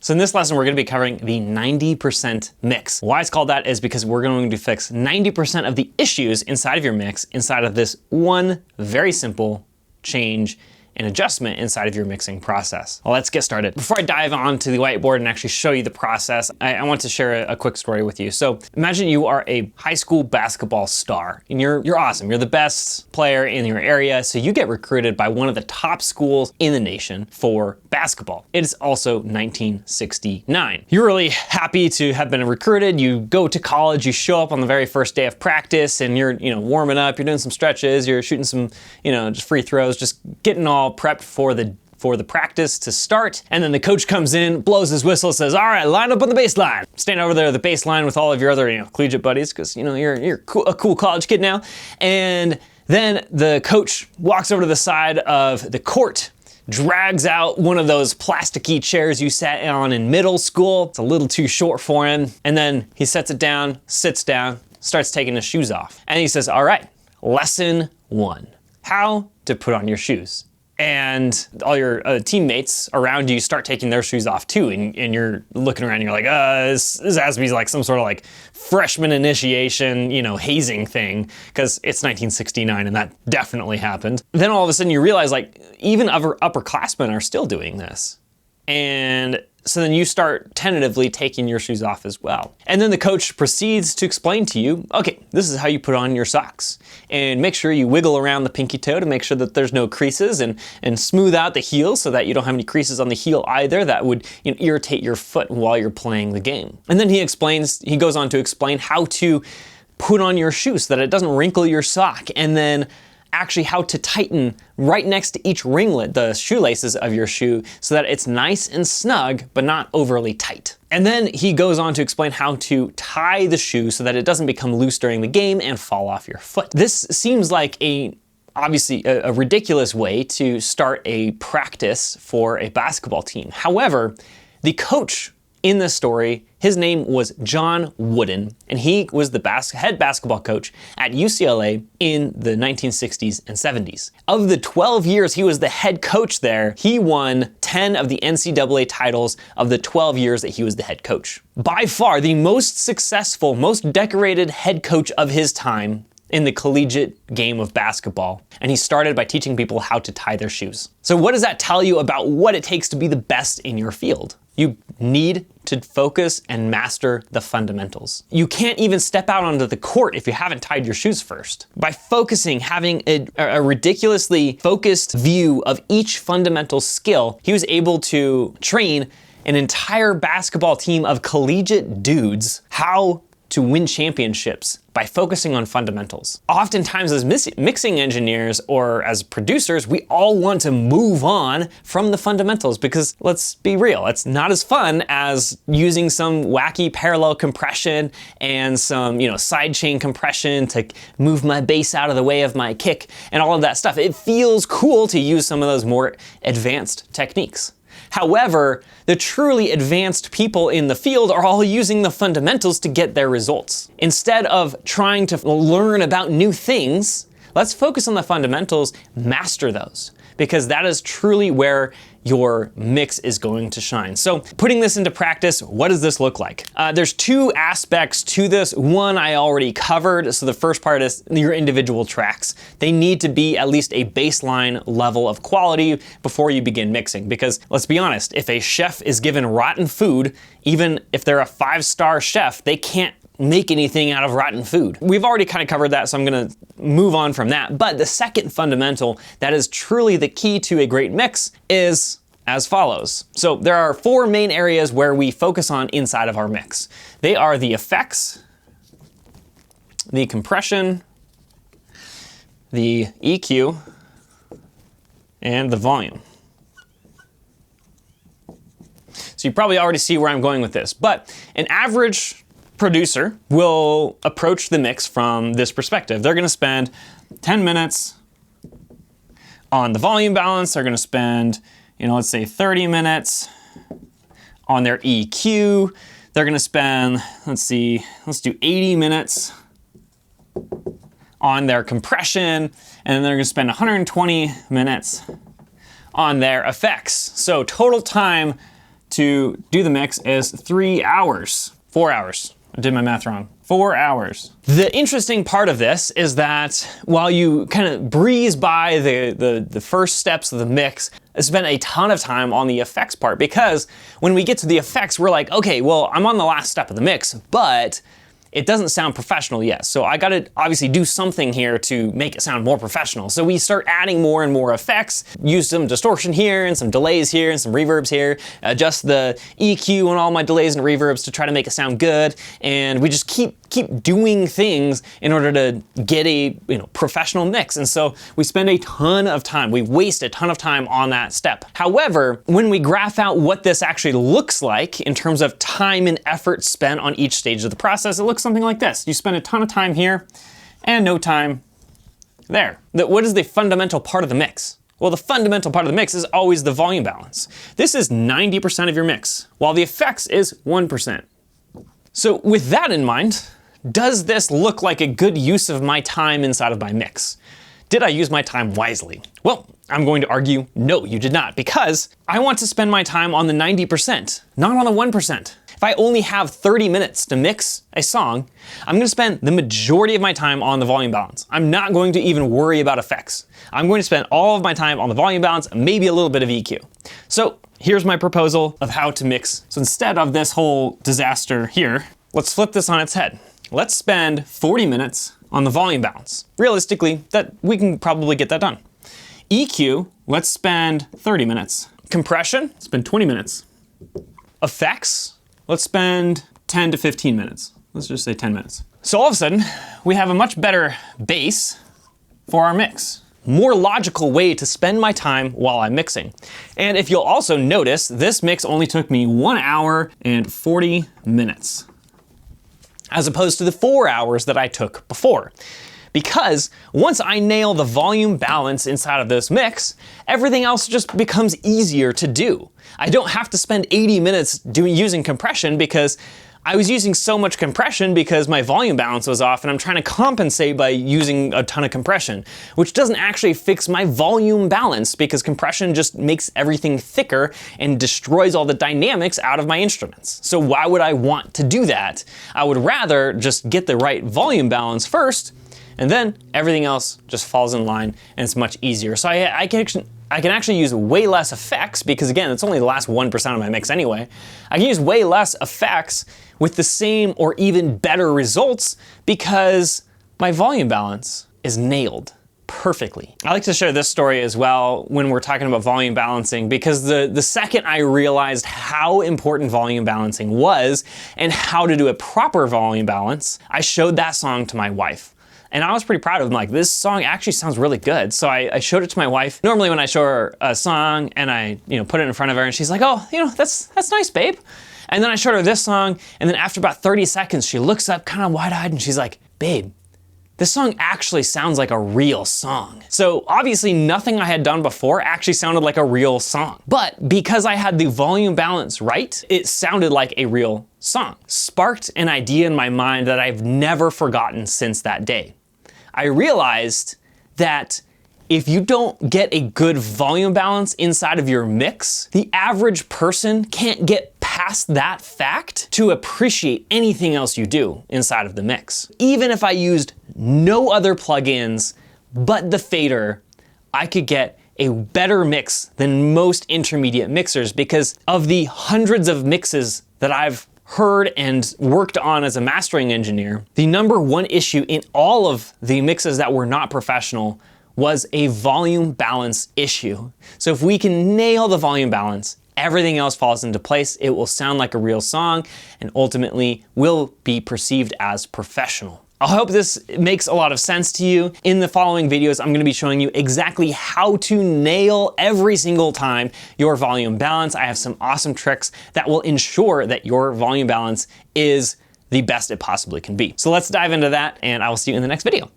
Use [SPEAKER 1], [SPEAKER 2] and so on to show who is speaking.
[SPEAKER 1] So in this lesson, we're gonna be covering the 90% mix. Why it's called that is because we're going to fix 90% of the issues inside of your mix inside of this one very simple change and adjustment inside of your mixing process. Well, let's get started. Before I dive onto the whiteboard and actually show you the process, I want to share a quick story with you. So imagine you are a high school basketball star and you're awesome. You're the best player in your area. So you get recruited by one of the top schools in the nation for basketball. It is also 1969. You're really happy to have been recruited. You go to college, you show up on the very first day of practice and you're warming up, you're doing some stretches, you're shooting some just free throws, just getting all prepped for the practice to start. And then the coach comes in, blows his whistle, says, all right, line up on the baseline. Stand over there at the baseline with all of your other collegiate buddies, because you're a cool college kid now. And then the coach walks over to the side of the court, drags out one of those plasticky chairs you sat on in middle school. It's a little too short for him. And then he sets it down, sits down, starts taking his shoes off. And he says, all right, lesson 1, how to put on your shoes. And all your teammates around you start taking their shoes off too, and you're looking around and you're like, this has to be like some sort of like freshman initiation, hazing thing, because it's 1969 and that definitely happened. Then all of a sudden you realize like even upperclassmen are still doing this. And so then you start tentatively taking your shoes off as well. And then the coach proceeds to explain to you, okay, this is how you put on your socks. And make sure you wiggle around the pinky toe to make sure that there's no creases and smooth out the heel so that you don't have any creases on the heel either that would irritate your foot while you're playing the game. And then he goes on to explain how to put on your shoe so that it doesn't wrinkle your sock, and then actually how to tighten right next to each ringlet, the shoelaces of your shoe, so that it's nice and snug, but not overly tight. And then he goes on to explain how to tie the shoe so that it doesn't become loose during the game and fall off your foot. This seems like obviously a ridiculous way to start a practice for a basketball team. However, the coach in this story, his name was John Wooden, and he was the head basketball coach at UCLA in the 1960s and 70s. Of the 12 years he was the head coach there, he won 10 of the NCAA titles of the 12 years that he was the head coach. By far, the most successful, most decorated head coach of his time in the collegiate game of basketball. And he started by teaching people how to tie their shoes. So what does that tell you about what it takes to be the best in your field? You need to focus and master the fundamentals. You can't even step out onto the court if you haven't tied your shoes first. By focusing, having a ridiculously focused view of each fundamental skill, he was able to train an entire basketball team of collegiate dudes how to win championships by focusing on fundamentals. Oftentimes as mixing engineers or as producers, we all want to move on from the fundamentals because let's be real, it's not as fun as using some wacky parallel compression and some sidechain compression to move my bass out of the way of my kick and all of that stuff. It feels cool to use some of those more advanced techniques. However, the truly advanced people in the field are all using the fundamentals to get their results. Instead of trying to learn about new things, let's focus on the fundamentals, master those, because that is truly where your mix is going to shine. So putting this into practice, what does this look like? There's 2 aspects to this. One I already covered. So the first part is your individual tracks. They need to be at least a baseline level of quality before you begin mixing. Because let's be honest, if a chef is given rotten food, even if they're a 5-star chef, they can't make anything out of rotten food. We've already kind of covered that, so I'm gonna move on from that. But the second fundamental that is truly the key to a great mix is as follows. So there are 4 main areas where we focus on inside of our mix. They are the effects, the compression, the EQ, and the volume. So you probably already see where I'm going with this, but an average producer will approach the mix from this perspective. They're gonna spend 10 minutes on the volume balance. They're gonna spend, let's say 30 minutes on their EQ. They're gonna spend, let's do 80 minutes on their compression, and then they're gonna spend 120 minutes on their effects. So total time to do the mix is 3 hours. 4 hours. I did my math wrong. 4 hours. The interesting part of this is that while you kind of breeze by the first steps of the mix, I spent a ton of time on the effects part, because when we get to the effects, we're like, okay, well, I'm on the last step of the mix, but it doesn't sound professional yet. So I gotta obviously do something here to make it sound more professional. So we start adding more and more effects, use some distortion here and some delays here and some reverbs here, adjust the EQ on all my delays and reverbs to try to make it sound good. And we just keep doing things in order to get a professional mix. And so we spend a ton of time, we waste a ton of time on that step. However, when we graph out what this actually looks like in terms of time and effort spent on each stage of the process, it looks something like this. You spend a ton of time here and no time there. What is the fundamental part of the mix? Well, the fundamental part of the mix is always the volume balance. This is 90% of your mix, while the effects is 1%. So with that in mind, does this look like a good use of my time inside of my mix? Did I use my time wisely? Well, I'm going to argue, no, you did not, because I want to spend my time on the 90%, not on the 1%. If I only have 30 minutes to mix a song, I'm gonna spend the majority of my time on the volume balance. I'm not going to even worry about effects. I'm going to spend all of my time on the volume balance, maybe a little bit of EQ. So here's my proposal of how to mix. So instead of this whole disaster here, let's flip this on its head. Let's spend 40 minutes on the volume balance. Realistically, we can probably get that done. EQ, let's spend 30 minutes. Compression, spend 20 minutes. Effects, let's spend 10 to 15 minutes. Let's just say 10 minutes. So all of a sudden, we have a much better base for our mix. More logical way to spend my time while I'm mixing. And if you'll also notice, this mix only took me 1 hour and 40 minutes. As opposed to the 4 hours that I took before. Because once I nail the volume balance inside of this mix, everything else just becomes easier to do. I don't have to spend 80 minutes using compression, because I was using so much compression because my volume balance was off, and I'm trying to compensate by using a ton of compression, which doesn't actually fix my volume balance, because compression just makes everything thicker and destroys all the dynamics out of my instruments. So why would I want to do that? I would rather just get the right volume balance first, and then everything else just falls in line, and it's much easier. So I can actually use way less effects, because again, it's only the last 1% of my mix anyway. I can use way less effects with the same or even better results, because my volume balance is nailed perfectly. I like to share this story as well when we're talking about volume balancing, because the second I realized how important volume balancing was and how to do a proper volume balance, I showed that song to my wife. And I was pretty proud of him. Like, this song actually sounds really good. So I showed it to my wife. Normally when I show her a song and I put it in front of her, and she's like, oh, that's nice, babe. And then I showed her this song, and then after about 30 seconds, she looks up kind of wide-eyed and she's like, babe, this song actually sounds like a real song. So obviously nothing I had done before actually sounded like a real song. But because I had the volume balance right, it sounded like a real song. Sparked an idea in my mind that I've never forgotten since that day. I realized that if you don't get a good volume balance inside of your mix, the average person can't get past that fact to appreciate anything else you do inside of the mix. Even if I used no other plugins but the fader, I could get a better mix than most intermediate mixers, because of the hundreds of mixes that I've heard and worked on as a mastering engineer, the number one issue in all of the mixes that were not professional was a volume balance issue. So if we can nail the volume balance, everything else falls into place. It will sound like a real song and ultimately will be perceived as professional. I hope this makes a lot of sense to you. In the following videos, I'm gonna be showing you exactly how to nail every single time your volume balance. I have some awesome tricks that will ensure that your volume balance is the best it possibly can be. So let's dive into that, and I will see you in the next video.